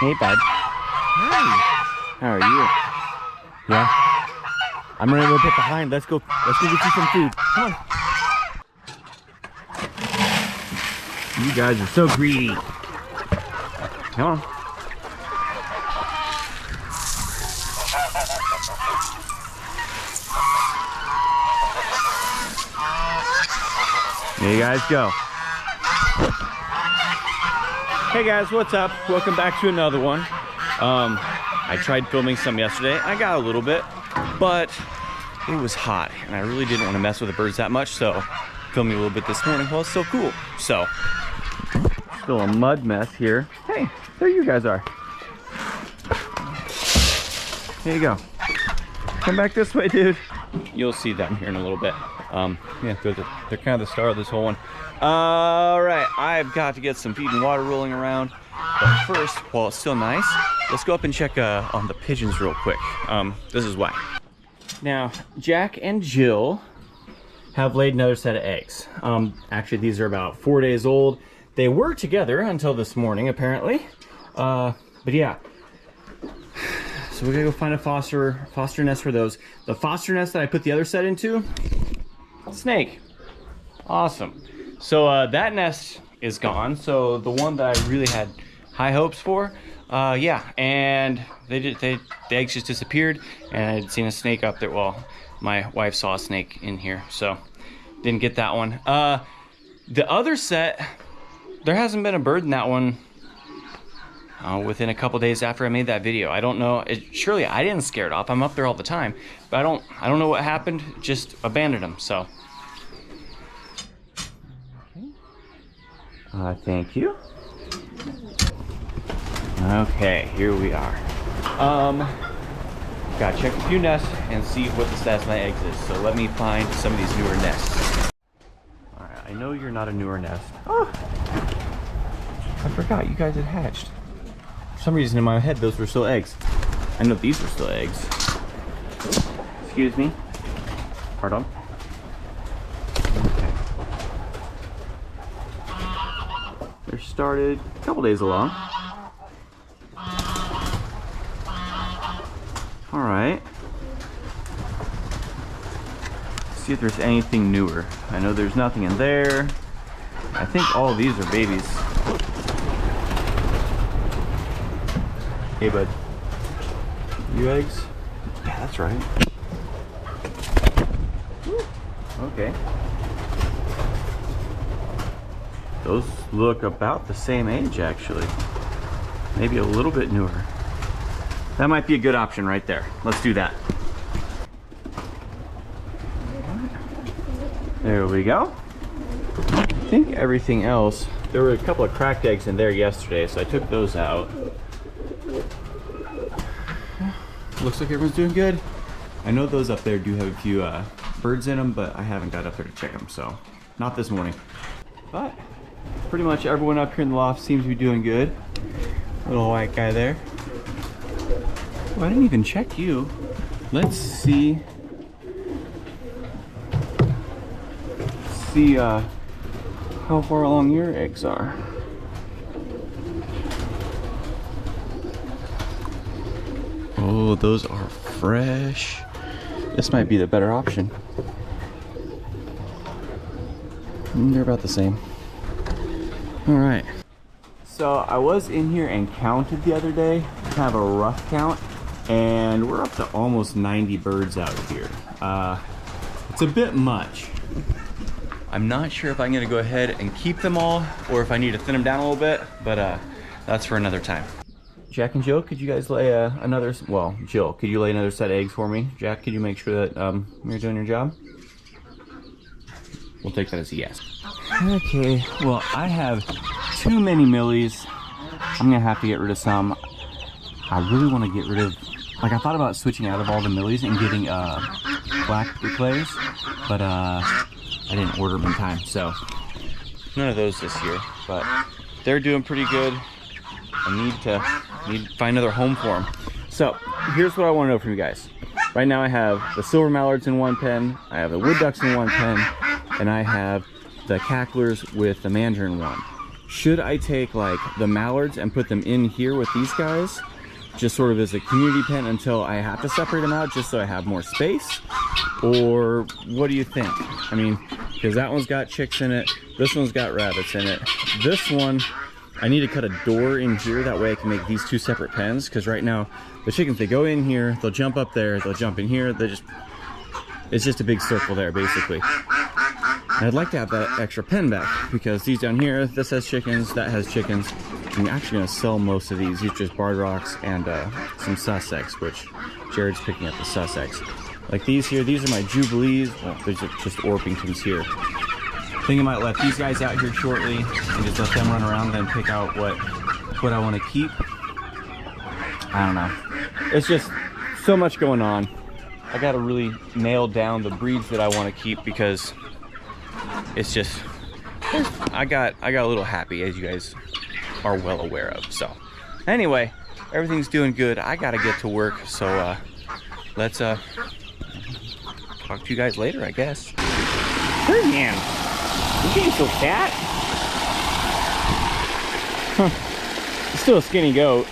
Hey, bud. Hi. How are you? Yeah. I'm running a little bit behind. Let's go get you some food. Come on. You guys are so greedy. Come on. There you guys go. Hey guys, what's up? Welcome back to another one. I tried filming some yesterday. I got a little bit, but it was hot and I really didn't want to mess with the birds that much, so filming a little bit this morning. Well, it's still cool. So, still a mud mess here. Hey, there you guys are. There you go. Come back this way, dude. You'll see them here in a little bit. Yeah, they're kind of the star of this whole one. All right, I've got to get some feed and water rolling around. But first, while it's still nice, let's go up and check on the pigeons real quick. This is why. Now, Jack and Jill have laid another set of eggs. Actually, these are about 4 days old. They were together until this morning, apparently. But yeah. So we're gonna go find a foster nest for those. The foster nest that I put the other set into, snake. Awesome. So that nest is gone. So the one that I really had high hopes for, yeah, and the eggs just disappeared, and I'd seen a snake up there. Well, my wife saw a snake in here, so didn't get that one. The other set, there hasn't been a bird in that one within a couple days after I made that video. I don't know. Surely I didn't scare it off. I'm up there all the time, but I don't know what happened. Just abandoned them. So. Thank you. Okay, here we are. Gotta check a few nests and see what the status of my eggs is. So let me find some of these newer nests. All right, I know you're not a newer nest. Oh, I forgot you guys had hatched. For some reason in my head, those were still eggs. I know these were still eggs. Excuse me. Pardon. They're started a couple days along. All right. Let's see if there's anything newer. I know there's nothing in there. I think all of these are babies. Hey, bud. You eggs? Yeah, that's right. Woo. Okay. Those look about the same age, actually. Maybe a little bit newer. That might be a good option right there. Let's do that. There we go. I think everything else, there were a couple of cracked eggs in there yesterday, so I took those out. Looks like everyone's doing good. I know those up there do have a few birds in them, but I haven't got up there to check them, so not this morning. But pretty much everyone up here in the loft seems to be doing good. Little white guy there. Oh, I didn't even check you. Let's see. How far along your eggs are. Oh, those are fresh. This might be the better option. They're about the same. All right. So I was in here and counted the other day, kind of a rough count, and we're up to almost 90 birds out here. It's a bit much. I'm not sure if I'm gonna go ahead and keep them all or if I need to thin them down a little bit, but that's for another time. Jack and Jill, could you guys lay Jill, could you lay another set of eggs for me? Jack, could you make sure that you're doing your job? We'll take that as a yes. Okay, well, I have too many millies. I'm gonna have to get rid of some. I really want to get rid of, I thought about switching out of all the millies and getting black clays, but I didn't order them in time, so none of those this year, but they're doing pretty good. I need to find another home for them. So here's what I want to know from you guys. Right now I have the silver mallards in one pen, I have the wood ducks in one pen, and I have the cacklers with the mandarin one. should I take like the mallards and put them in here with these guys, just sort of as a community pen until I have to separate them out just so I have more space? Or what do you think? I mean, because that one's got chicks in it, this one's got rabbits in it. This one, I need to cut a door in here, that way I can make these two separate pens, because right now the chickens, they go in here, they'll jump up there, they'll jump in here, it's just a big circle there basically. And I'd like to have that extra pen back, because these down here, this has chickens, that has chickens. I'm actually going to sell most of these. These are just barred rocks and some Sussex, which Jared's picking up the Sussex. Like these here, these are my Jubilees. Well, they're just Orpingtons here. I think I might let these guys out here shortly and just let them run around, then pick out what I want to keep. I don't know. It's just so much going on. I got to really nail down the breeds that I want to keep, because it's just, I got a little happy, as you guys are well aware of. So anyway, everything's doing good. I gotta get to work, so let's talk to you guys later, I guess. Ferdinand, you getting so fat? Huh. Still a skinny goat,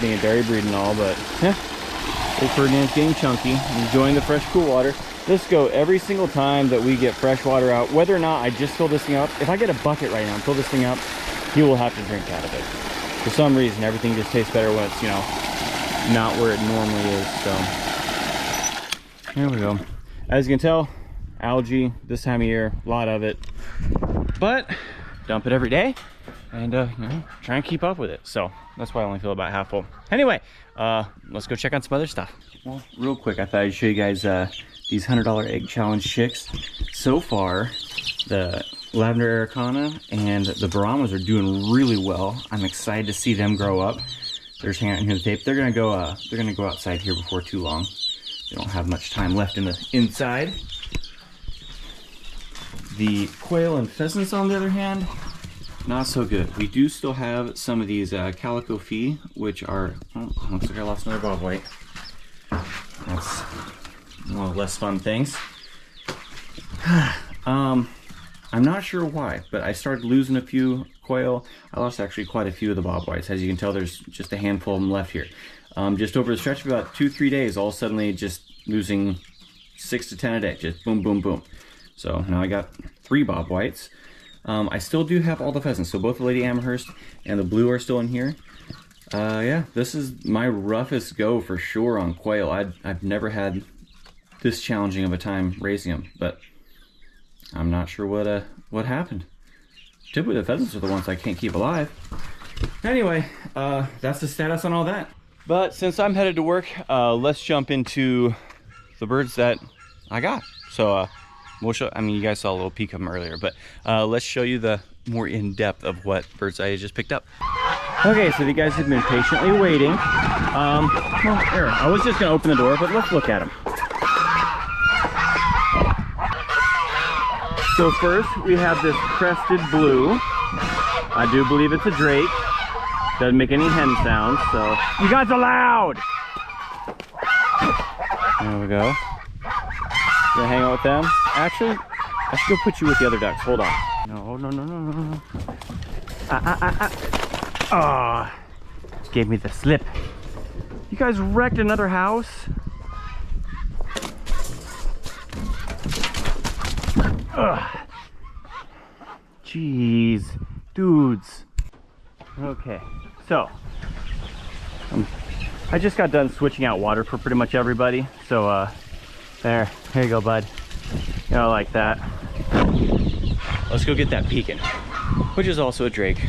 being a dairy breed and all, but yeah, old Ferdinand's getting chunky, enjoying the fresh cool water. This goat, every single time that we get fresh water out, whether or not I just fill this thing up, if I get a bucket right now and fill this thing up, he will have to drink out of it. For some reason, everything just tastes better when it's, you know, not where it normally is. So, here we go. As you can tell, algae this time of year, a lot of it. But, dump it every day and, you know, try and keep up with it. So, that's why I only feel about half full. Anyway, let's go check on some other stuff. Well, real quick, I thought I'd show you guys these $100 egg challenge chicks. So far, the Lavender Araucana and the Brahmas are doing really well. I'm excited to see them grow up. They're just hanging out in here the tape. They're gonna go outside here before too long. They don't have much time left in the inside. The quail and pheasants, on the other hand, not so good. We do still have some of these calico fee, which are, oh, looks like I lost another bobwhite. That's one of the less fun things. I'm not sure why, but I started losing a few quail. I lost actually quite a few of the bobwhites. As you can tell, there's just a handful of them left here. Just over the stretch of about 2-3 days, all suddenly just losing 6 to 10 a day. Just boom, boom, boom. So now I got 3 bobwhites. I still do have all the pheasants. So both the Lady Amherst and the blue are still in here. Yeah, this is my roughest go for sure on quail. I've never had this challenging of a time raising them, but I'm not sure what happened. Typically the pheasants are the ones I can't keep alive. Anyway, that's the status on all that. But since I'm headed to work, let's jump into the birds that I got. So we'll show, I mean, you guys saw a little peek of them earlier, but let's show you the more in-depth of what birds I just picked up. Okay, so you guys have been patiently waiting. Well, here, I was just gonna open the door, but let's look at them. So first, we have this crested blue. I do believe it's a drake. Doesn't make any hen sounds, so. You guys are loud! There we go. Gonna hang out with them. Actually, I should go put you with the other ducks. Hold on. No, no, no, no, no, no. Ah, gave me the slip. You guys wrecked another house? Ugh. Jeez, dudes. Okay, so I just got done switching out water for pretty much everybody. So here you go, bud. You know, like that. Let's go get that pekin, which is also a drake.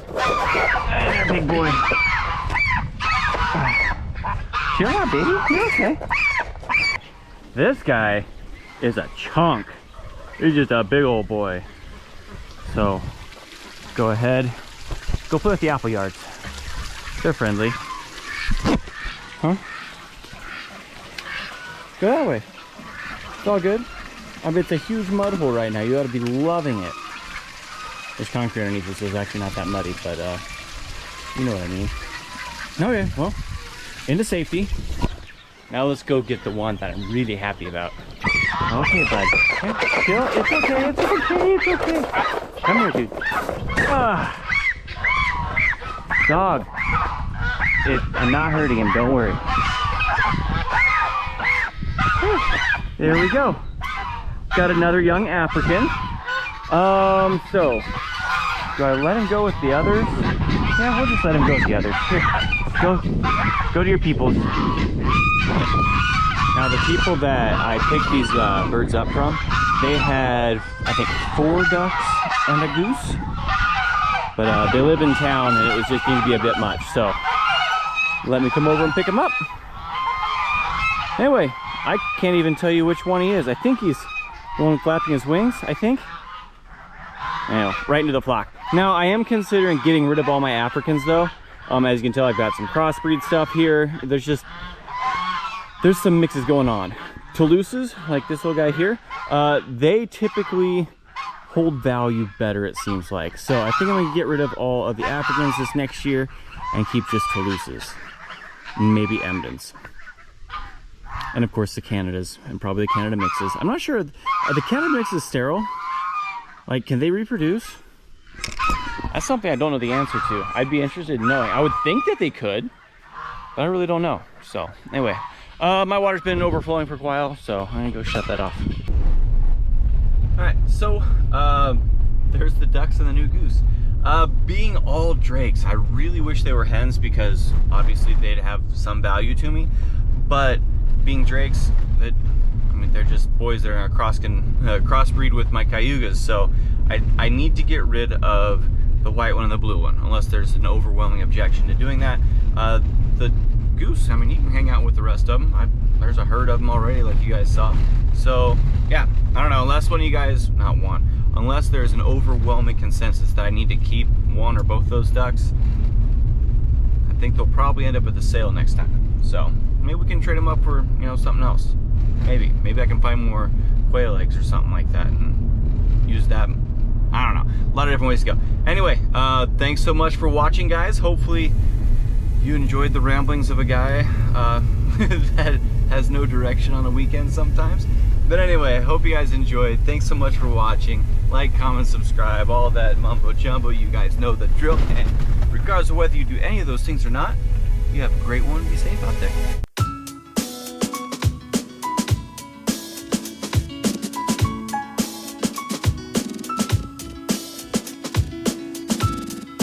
There, big boy. Chill out, baby. You're okay. This guy is a chunk. He's just a big old boy. So go ahead, go play with the apple yards. They're friendly. Huh? Go that way. It's all good. I mean, it's a huge mud hole right now. You ought to be loving it. There's concrete underneath it, so it's actually not that muddy, but you know what I mean. Okay, well, into safety. Now let's go get the one that I'm really happy about. Okay, bud. Okay, chill. It's okay, it's okay, it's okay. Come here, dude. Ah. Dog. I'm not hurting him, don't worry. There we go. Got another young African. So, do I let him go with the others? Yeah, we'll just let him go with the others. Here, go to your peoples. Now, the people that I picked these birds up from, they had, I think, 4 ducks and a goose. But they live in town, and it was just going to be a bit much. So, let me come over and pick him up. Anyway, I can't even tell you which one he is. I think he's the one flapping his wings, I think. Anyway, right into the flock. Now, I am considering getting rid of all my Africans, though. As you can tell, I've got some crossbreed stuff here. There's some mixes going on. Toulouses, like this little guy here, they typically hold value better, it seems like. So I think I'm gonna get rid of all of the Africans this next year and keep just Toulouses. Maybe Emdens. And of course the Canadas, and probably the Canada mixes. I'm not sure, are the Canada mixes sterile? Like, can they reproduce? That's something I don't know the answer to. I'd be interested in knowing. I would think that they could, but I really don't know. So anyway, my water's been overflowing for a while, so I'm gonna go shut that off. All right, so there's the ducks and the new goose. Being all drakes, I really wish they were hens because obviously they'd have some value to me. But being drakes, they're just boys that are crossbreed with my cayugas. So I need to get rid of the white one and the blue one, unless there's an overwhelming objection to doing that. The goose, I mean, he can hang out with the rest of them. There's a herd of them already, like you guys saw. So yeah, I don't know, unless one of you guys, unless there's an overwhelming consensus that I need to keep one or both those ducks, I think they'll probably end up at the sale next time. So maybe we can trade them up for, something else. Maybe I can find more quail eggs or something like that and use that. I don't know, a lot of different ways to go. Anyway, thanks so much for watching, guys. Hopefully you enjoyed the ramblings of a guy that has no direction on a weekend sometimes. But anyway, I hope you guys enjoyed. Thanks so much for watching. Like, comment, subscribe, all that mumbo jumbo. You guys know the drill. And regardless of whether you do any of those things or not, you have a great one. Be safe out there.